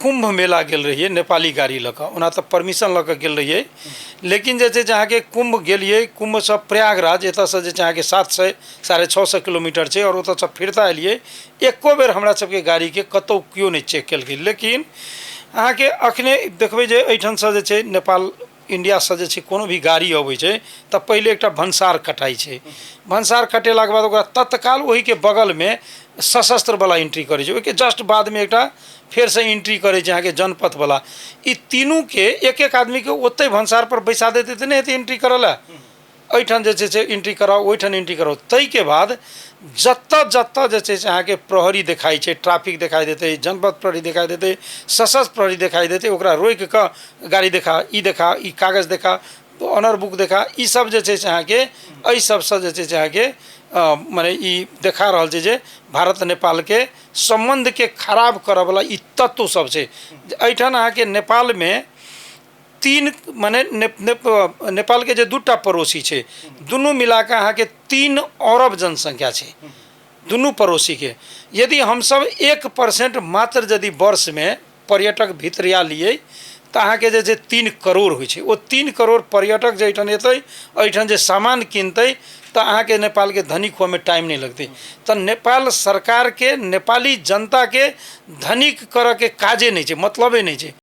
कुंभ मेला गेल रहिए नेपाली गाड़ी लऽ कऽ, ओना तऽ परमिशन लऽ कऽ गेल रहिए, लेकिन जे छै अहाँके कुंभ गेलिए, कुंभ से प्रयागराज एतऽसँ जे छै अहाँके 700 साढ़े 600 किलोमीटर छै, और ओतऽसँ फिरता एलिए। एको बेर हमरा सबके गाड़ीके कतौ केओ नहीं चेक केलकै। लेकिन अहाँके अखने देखबै जे एहिठामसँ जे छै नेपाल इंडिया से जे छै कोनो भी गाड़ी अबै छै तऽ पहिले एकटा भंसार कटाई छै। भंसार कटेलाके बाद ओकरा तत्काल ओही के बगल में सशस्त्र वाला एंट्री करे छै, ओहि के जस्ट बाद में एकटा फिर से एंट्री करे छै अहाँके जनपथ वाला। ई तीनू के एक एक आदमी के ओते भंसार पर बैसा देते तऽ नहीं हेतै एंट्री करऽ ला। एहिठाम जे छै से एंट्री कराओ, ओहिठाम एंट्री कराओ। ताहि के बाद जत्तऽ जत्तऽ जे छै से अहाँके प्रहरी देखाई छै, ट्रैफिक दिखाई देते, जनपथ प्रहरी दिखाई देते, सशस्त्र प्रहरी दिखाई देते, ओकरा रोकि कऽ गाड़ी देखा, ई कागज देखा, ऑनर बुक देखा, ई सब जे छै से अहाँके एहि सबसँ जे छै से अहाँके माने ई देखा रहल छै जे भारत नेपाल के संबंध के खराब करऽ वाला ई तत्व सब छै। एहिठाम अहाँके नेपाल में तीन माने नेपाल के जे दूटा पड़ोसी छै, दुनू मिला के अहाँके 3 अरब जनसंख्या छै दुनू पड़ोसी के। यदि हमसब 1% मात्र यदि वर्ष में पर्यटक भितरिया लिए तऽ अहाँके जे छै 3 करोड़ होइ छै। ओ 3 करोड़ पर्यटक जे एहिठाम एतै, एहिठाम जे सामान किनतै तऽ अहाँके नेपाल के धनिक हुए में टाइम नहीं लगतै। तऽ नेपाल सरकार के नेपाली जनता के धनिक करऽ के काजे नहीं छै, मतलबे नहीं छै।